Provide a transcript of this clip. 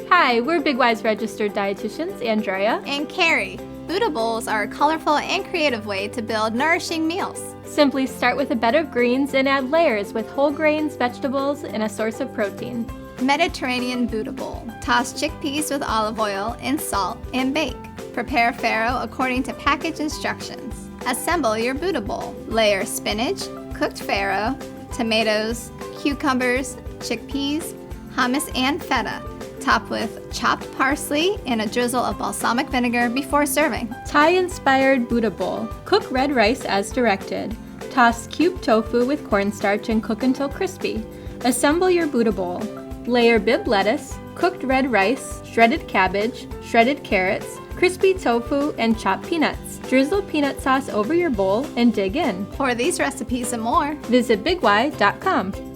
Hi, we're Big Y's registered dietitians, Andrea and Carrie. Buddha bowls are a colorful and creative way to build nourishing meals. Simply start with a bed of greens and add layers with whole grains, vegetables, and a source of protein. Mediterranean Buddha bowl. Toss chickpeas with olive oil and salt and bake. Prepare farro according to package instructions. Assemble your Buddha bowl. Layer spinach, cooked farro, tomatoes, cucumbers, chickpeas, hummus, and feta. Top with chopped parsley and a drizzle of balsamic vinegar before serving. Thai-inspired Buddha bowl. Cook red rice as directed. Toss cubed tofu with cornstarch and cook until crispy. Assemble your Buddha bowl. Layer Bibb lettuce, cooked red rice, shredded cabbage, shredded carrots, crispy tofu, and chopped peanuts. Drizzle peanut sauce over your bowl and dig in. For these recipes and more, visit BigY.com.